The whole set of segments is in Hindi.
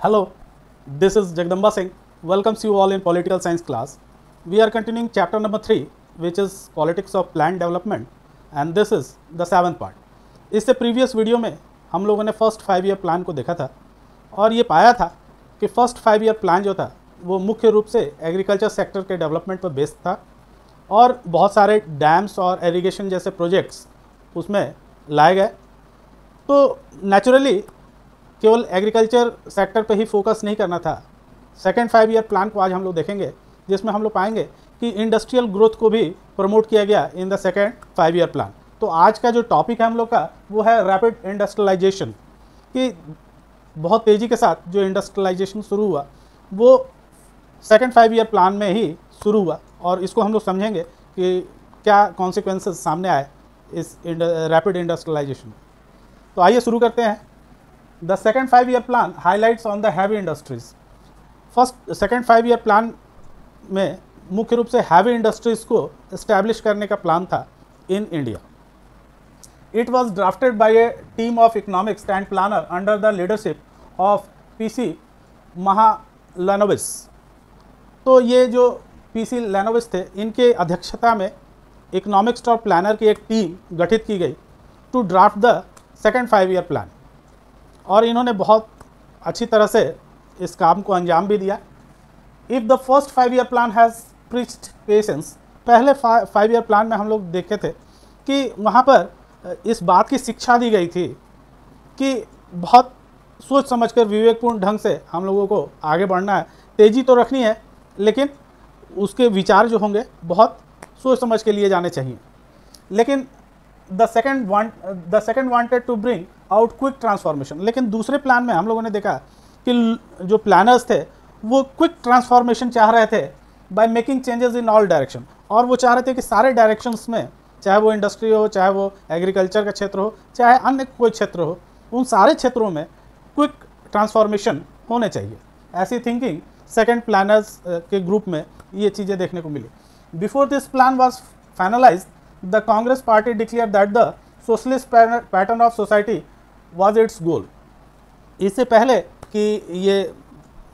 Hello, this is Jagdamba Singh. Welcomes you all in political science class. We are continuing chapter number 3, which is politics of land development, and this is the 7th part. इससे प्रीवियस वीडियो में हम लोगों ने फर्स्ट 5 ईयर प्लान को देखा था और ये पाया था कि फर्स्ट 5 ईयर प्लान जो था वो मुख्य रूप से एग्रीकल्चर सेक्टर के डेवलपमेंट पर बेस्ड था और बहुत सारे डैम्स और इरिगेशन जैसे प्रोजेक्ट्स उसमें लाए गए। तो नेचुरली केवल एग्रीकल्चर सेक्टर पे ही फोकस नहीं करना था। सेकेंड 5 ईयर प्लान को आज हम लोग देखेंगे, जिसमें हम लोग पाएंगे कि इंडस्ट्रियल ग्रोथ को भी प्रमोट किया गया in the second 5 year plan. तो आज का जो टॉपिक है हम लोग का वो है रैपिड इंडस्ट्रियलाइजेशन, कि बहुत तेज़ी के साथ जो इंडस्ट्रियलाइजेशन शुरू हुआ वो सेकेंड 5 ईयर प्लान में ही शुरू हुआ और इसको हम लोग समझेंगे कि क्या कॉन्सिक्वेंसेस सामने आए इस रैपिड इंडस्ट्रियलाइजेशन। तो आइए शुरू करते हैं। The second 5 year plan highlights on the heavy industries. Second 5 year plan में मुख्य रूप से हैवी इंडस्ट्रीज़ को इस्टेब्लिश करने का प्लान था in India. It was drafted by a team of economics and planner under the leadership of P C Mahalanobis. तो ये जो पीसी लैनोविस थे, इनके अध्यक्षता में इकोनॉमिक्स और प्लानर की एक टीम गठित की गई to draft the second 5 year plan, और इन्होंने बहुत अच्छी तरह से इस काम को अंजाम भी दिया। If the first 5 year plan has preached patience, पहले 5 ईयर प्लान में हम लोग देखे थे कि वहाँ पर इस बात की शिक्षा दी गई थी कि बहुत सोच समझकर विवेकपूर्ण ढंग से हम लोगों को आगे बढ़ना है। तेज़ी तो रखनी है, लेकिन उसके विचार जो होंगे बहुत सोच समझ के लिए जाने चाहिए। लेकिन the second wanted to bring out quick transformation. लेकिन दूसरे प्लान में हम लोगों ने देखा कि जो प्लानर्स थे वो क्विक ट्रांसफॉर्मेशन चाह रहे थे by making changes in all direction, और वो चाह रहे थे कि सारे डायरेक्शंस में, चाहे वो इंडस्ट्री हो, चाहे वो एग्रीकल्चर का क्षेत्र हो, चाहे अन्य कोई क्षेत्र हो, उन सारे क्षेत्रों में क्विक ट्रांसफॉर्मेशन होने चाहिए। ऐसी थिंकिंग सेकेंड प्लानर्स के ग्रुप में ये चीज़ें देखने को मिली। Before this plan was finalize, the Congress party declare that the socialist pattern of society was its goal. इससे पहले कि ये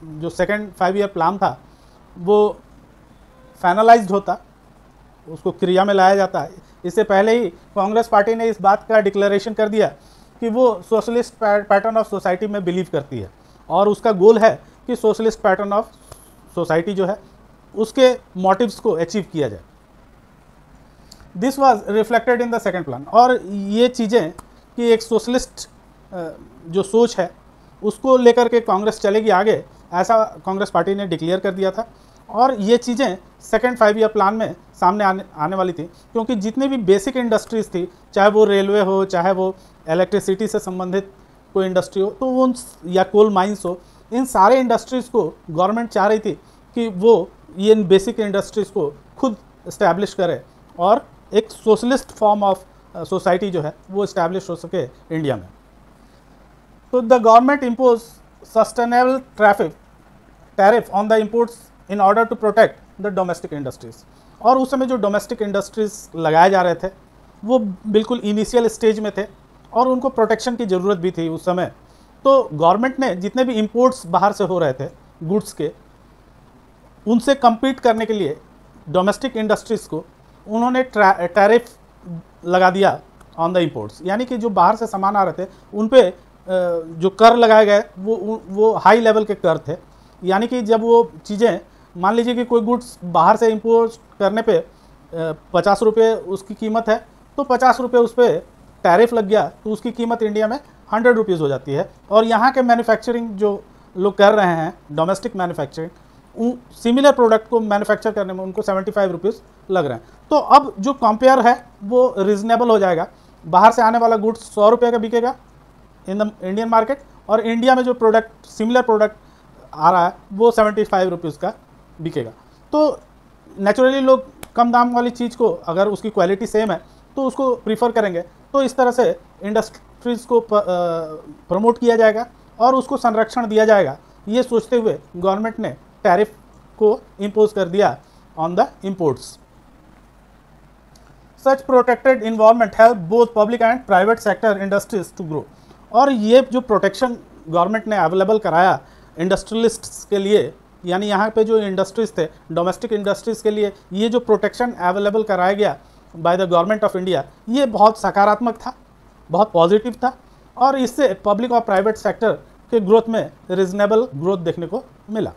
जो सेकेंड 5 ईयर प्लान था वो फाइनलाइज्ड होता, उसको क्रिया में लाया जाता है, इससे पहले ही कांग्रेस पार्टी ने इस बात का डिक्लेरेशन कर दिया कि वो सोशलिस्ट पैटर्न ऑफ सोसाइटी में बिलीव करती है और उसका गोल है कि सोशलिस्ट पैटर्न ऑफ सोसाइटी जो है उसके मोटिव्स को अचीव किया जाए। This was reflected in the second plan. और ये चीज़ें कि एक सोशलिस्ट जो सोच है उसको लेकर के कांग्रेस चलेगी आगे, ऐसा कांग्रेस पार्टी ने डिक्लेयर कर दिया था। और ये चीज़ें सेकेंड 5 ईयर प्लान में सामने आने वाली थी, क्योंकि जितनी भी बेसिक इंडस्ट्रीज़ थी, चाहे वो रेलवे हो, चाहे वो इलेक्ट्रिसिटी से संबंधित कोई इंडस्ट्री हो, तो उन या कोल माइंस हो, इन सारे इंडस्ट्रीज़ को गवर्नमेंट चाह रही थी कि वो ये इन बेसिक इंडस्ट्रीज़ को खुद इस्टेब्लिश करे और एक सोशलिस्ट फॉर्म ऑफ सोसाइटी जो है वो इस्टेब्लिश हो सके इंडिया में। तो the government impose sustainable tariff on the imports in order to protect the domestic industries. और उस समय जो डोमेस्टिक इंडस्ट्रीज़ लगाए जा रहे थे वो बिल्कुल इनिशियल स्टेज में थे और उनको प्रोटेक्शन की ज़रूरत भी थी उस समय। तो गवर्नमेंट ने जितने भी इंपोर्ट्स बाहर से हो रहे थे गुड्स के, उनसे कम्पीट करने के लिए डोमेस्टिक इंडस्ट्रीज़ को उन्होंने टैरिफ लगा दिया ऑन द इंपोर्ट्स। यानी कि जो बाहर से सामान आ रहे थे उन पे जो कर लगाए गए वो हाई लेवल के कर थे। यानी कि जब वो चीज़ें, मान लीजिए कि कोई गुड्स बाहर से इंपोर्ट करने पे 50 रुपये उसकी कीमत है, तो 50 रुपये उस पर टैरिफ लग गया तो उसकी कीमत इंडिया में 100 रुपीज़ हो जाती है। और यहाँ के मैन्युफैक्चरिंग जो लोग कर रहे हैं, डोमेस्टिक मैन्युफैक्चरिंग, सिमिलर प्रोडक्ट को मैन्युफैक्चर करने में उनको 75 रुपीज़ लग रहे हैं। तो अब जो कंपेयर है वो रीजनेबल हो जाएगा। बाहर से आने वाला गुड्स 100 रुपये का बिकेगा इन द इंडियन मार्केट, और इंडिया में जो प्रोडक्ट, सिमिलर प्रोडक्ट आ रहा है वो 75 रुपीज़ का बिकेगा। तो नेचुरली लोग कम दाम वाली चीज़ को, अगर उसकी क्वालिटी सेम है तो उसको प्रीफर करेंगे। तो इस तरह से इंडस्ट्रीज़ को प्रमोट किया जाएगा और उसको संरक्षण दिया जाएगा, ये सोचते हुए गवर्नमेंट ने टैरिफ को इम्पोज कर दिया on the imports. Such protected environment help both public and private sector industries to grow. और ये जो प्रोटेक्शन गवर्नमेंट ने अवेलेबल कराया इंडस्ट्रियलिस्ट्स के लिए, यानी यहाँ पे जो इंडस्ट्रीज़ थे, डोमेस्टिक इंडस्ट्रीज़ के लिए ये जो प्रोटेक्शन अवेलेबल कराया गया by the government of India, ये बहुत सकारात्मक था, बहुत पॉजिटिव था, और इससे पब्लिक और प्राइवेट सेक्टर के ग्रोथ में रीजनेबल ग्रोथ देखने को मिला।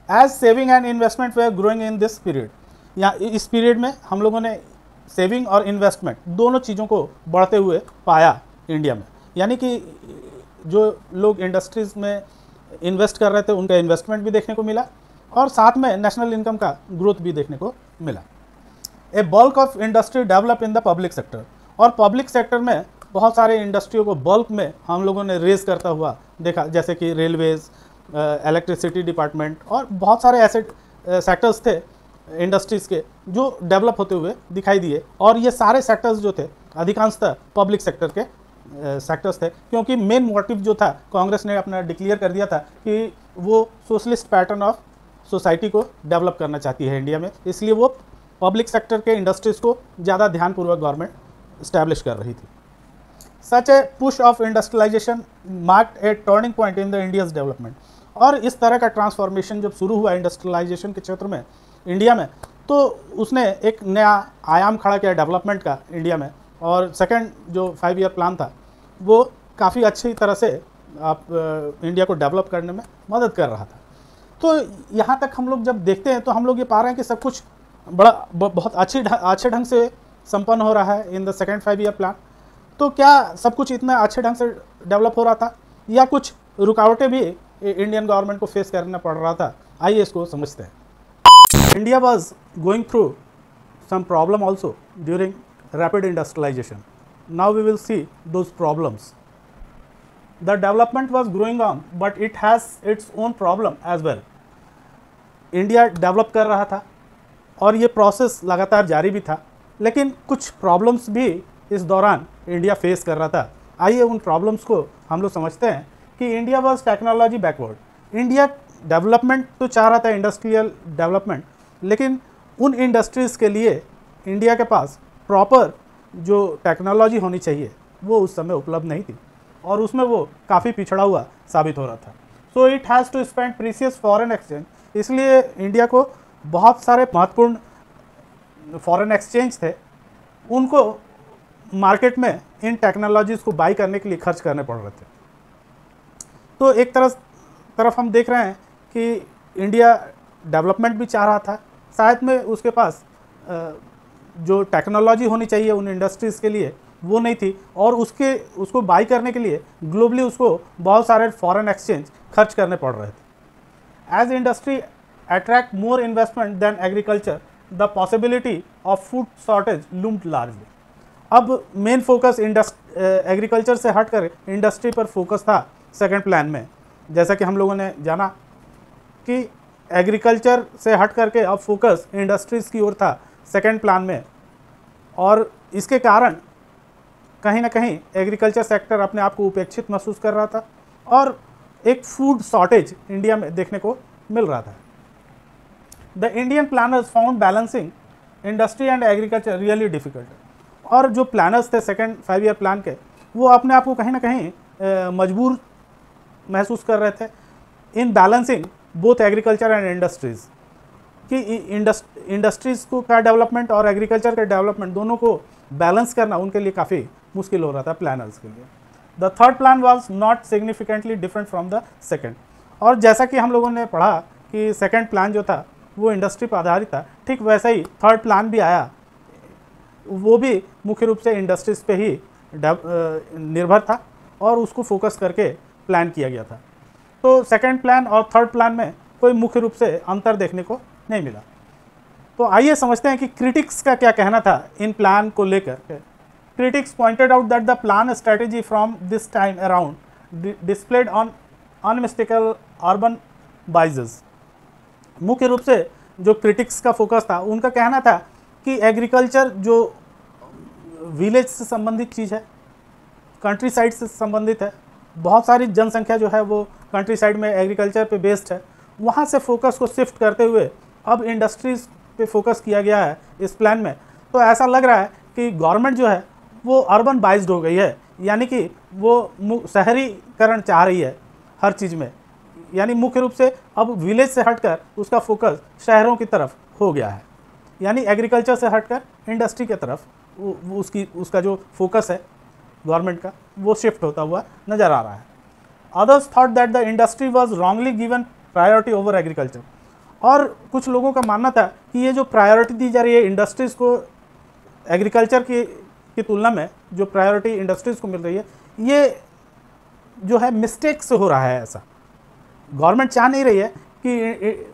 As saving and investment were growing in this period, या इस पीरियड में हम लोगों ने सेविंग और इन्वेस्टमेंट दोनों चीज़ों को बढ़ते हुए पाया इंडिया में, यानी कि जो लोग इंडस्ट्रीज़ में इन्वेस्ट कर रहे थे उनका इन्वेस्टमेंट भी देखने को मिला, और साथ में नेशनल इनकम का ग्रोथ भी देखने को मिला। A bulk of industry develop in the public sector, और पब्लिक सेक्टर में बहुत सारे इंडस्ट्रियों को बल्क में हम लोगों ने रेज करता हुआ देखा, जैसे कि रेलवेज़, इलेक्ट्रिसिटी डिपार्टमेंट, और बहुत सारे ऐसे सेक्टर्स थे इंडस्ट्रीज़ के जो डेवलप होते हुए दिखाई दिए, और ये सारे सेक्टर्स जो थे अधिकांशतः पब्लिक सेक्टर के सेक्टर्स थे, क्योंकि मेन मोटिव जो था कांग्रेस ने अपना डिक्लेयर कर दिया था कि वो सोशलिस्ट पैटर्न ऑफ सोसाइटी को डेवलप करना चाहती है इंडिया में, इसलिए वो पब्लिक सेक्टर के इंडस्ट्रीज़ को ज़्यादा ध्यानपूर्वक गवर्नमेंट इस्टेब्लिश कर रही थी। Such a push of industrialization marked a turning point in the India's development, और इस तरह का ट्रांसफॉर्मेशन जब शुरू हुआ इंडस्ट्रियलाइजेशन के क्षेत्र में इंडिया में, तो उसने एक नया आयाम खड़ा किया डेवलपमेंट का इंडिया में, और सेकंड जो 5 ईयर प्लान था वो काफ़ी अच्छी तरह से इंडिया को डेवलप करने में मदद कर रहा था। तो यहाँ तक हम लोग जब देखते हैं तो हम लोग ये पा रहे हैं कि सब कुछ बहुत अच्छे ढंग से संपन्न हो रहा है in the second 5 year plan. तो क्या सब कुछ इतना अच्छे ढंग से डेवलप हो रहा था, या कुछ रुकावटें भी इंडियन गवर्नमेंट को फेस करना पड़ रहा था? आइए इसको समझते हैं। India was going through some problem also during rapid industrialization. Now we will see those problems. The development was growing on, but it has its own problem as well. India develop कर रहा था और ये प्रोसेस लगातार जारी भी था, लेकिन कुछ प्रॉब्लम्स भी इस दौरान इंडिया फेस कर रहा था। आइए उन प्रॉब्लम्स को हम लोग समझते हैं कि India was technology backward. India development तो चाह रहा था, इंडस्ट्रियल डेवलपमेंट, लेकिन उन इंडस्ट्रीज़ के लिए इंडिया के पास प्रॉपर जो टेक्नोलॉजी होनी चाहिए वो उस समय उपलब्ध नहीं थी, और उसमें वो काफ़ी पिछड़ा हुआ साबित हो रहा था। So it has to spend precious foreign exchange, इसलिए इंडिया को बहुत सारे महत्वपूर्ण फॉरेन एक्सचेंज थे, उनको मार्केट में इन टेक्नोलॉजीज़ को बाई करने के लिए खर्च करने पड़ रहे थे। तो एक तरफ हम देख रहे हैं कि इंडिया डेवलपमेंट भी चाह रहा था, साथ में उसके पास जो टेक्नोलॉजी होनी चाहिए उन इंडस्ट्रीज़ के लिए वो नहीं थी, और उसको बाई करने के लिए ग्लोबली उसको बहुत सारे फॉरेन एक्सचेंज खर्च करने पड़ रहे थे। As industry attract more investment than agriculture, the possibility of food shortage loomed largely. अब मेन फोकस एग्रीकल्चर से हटकर इंडस्ट्री पर फोकस था सेकंड प्लान में। जैसा कि हम लोगों ने जाना कि एग्रीकल्चर से हट करके अब फोकस इंडस्ट्रीज़ की ओर था सेकेंड प्लान में, और इसके कारण कहीं ना कहीं एग्रीकल्चर सेक्टर अपने आप को उपेक्षित महसूस कर रहा था, और एक फूड शॉर्टेज इंडिया में देखने को मिल रहा था। The Indian planners found balancing industry and agriculture really difficult, और जो प्लानर्स थे सेकेंड 5 ईयर प्लान के, वो अपने आप को कहीं ना कहीं मजबूर महसूस कर रहे थे in balancing both agriculture and industries, कि इंडस्ट्रीज़ को का डेवलपमेंट और एग्रीकल्चर का डेवलपमेंट दोनों को बैलेंस करना उनके लिए काफ़ी मुश्किल हो रहा था प्लानर्स के लिए। The third plan was not significantly different from the second, और जैसा कि हम लोगों ने पढ़ा कि सेकंड प्लान जो था वो इंडस्ट्री पर आधारित था, ठीक वैसा ही थर्ड प्लान भी आया, वो भी मुख्य रूप से इंडस्ट्रीज़ पे ही निर्भर था और उसको फोकस करके प्लान किया गया था। तो सेकंड प्लान और थर्ड प्लान में कोई मुख्य रूप से अंतर देखने को नहीं मिला। तो आइए समझते हैं कि क्रिटिक्स का क्या कहना था इन प्लान को लेकर। Critics pointed out that the plan strategy from this time around displayed on unmistakable urban biases. मुख्य रूप से जो क्रिटिक्स का फोकस था, उनका कहना था कि एग्रीकल्चर जो विलेज से संबंधित चीज़ है, कंट्री साइड से संबंधित है, बहुत सारी जनसंख्या जो है वो कंट्री साइड में एग्रीकल्चर पे बेस्ड है, वहाँ से फोकस को शिफ्ट करते हुए अब इंडस्ट्रीज़ पे फोकस किया गया है इस प्लान में। तो ऐसा लग रहा है कि गवर्नमेंट जो है वो अर्बन बाइज्ड हो गई है, यानी कि वो शहरीकरण चाह रही है हर चीज़ में, यानी मुख्य रूप से अब विलेज से हटकर उसका फोकस शहरों की तरफ हो गया है, यानी एग्रीकल्चर से हटकर इंडस्ट्री की तरफ उसका जो फोकस है गवर्नमेंट का वो शिफ्ट होता हुआ नज़र आ रहा है। Others thought that the industry was wrongly given priority over agriculture, और कुछ लोगों का मानना था कि ये जो प्रायोरिटी दी जा रही है इंडस्ट्रीज़ को, एग्रीकल्चर की तुलना में जो प्रायोरिटी इंडस्ट्रीज़ को मिल रही है, ये जो है मिस्टेक से हो रहा है। ऐसा गवर्नमेंट चाह नहीं रही है कि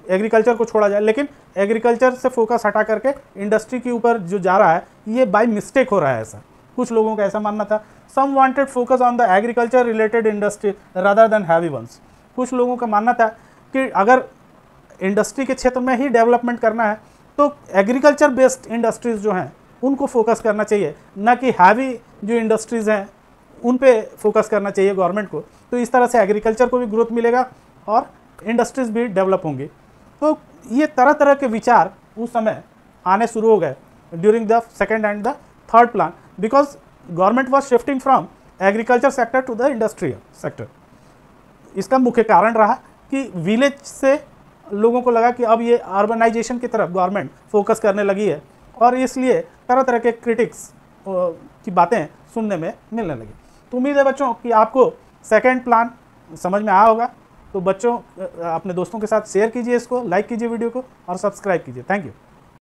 एग्रीकल्चर को छोड़ा जाए, लेकिन एग्रीकल्चर से फोकस हटा करके इंडस्ट्री के ऊपर जो जा रहा है ये बाय मिस्टेक हो रहा है। ऐसा कुछ लोगों का ऐसा मानना था। Some wanted focus on the agriculture related industry rather than heavy ones. कुछ लोगों का मानना था कि अगर इंडस्ट्री के क्षेत्र में ही डेवलपमेंट करना है तो एग्रीकल्चर बेस्ड इंडस्ट्रीज़ जो हैं उनको फोकस करना चाहिए, ना कि हैवी जो इंडस्ट्रीज़ हैं उन पे फोकस करना चाहिए गवर्नमेंट को। तो इस तरह से एग्रीकल्चर को भी ग्रोथ मिलेगा और इंडस्ट्रीज़ भी डेवलप होंगी। तो ये तरह तरह के विचार उस समय आने शुरू हो गए during the second and the third plan, because government was shifting from agriculture sector to the industrial sector. इसका मुख्य कारण रहा कि विलेज से लोगों को लगा कि अब ये अर्बनाइजेशन की तरफ गवर्नमेंट फोकस करने लगी है, और इसलिए तरह तरह के क्रिटिक्स की बातें सुनने में मिलने लगी। तो उम्मीद है बच्चों कि आपको सेकेंड प्लान समझ में आया होगा। तो बच्चों अपने दोस्तों के साथ शेयर कीजिए, इसको लाइक कीजिए वीडियो को और सब्सक्राइब कीजिए। Thank you.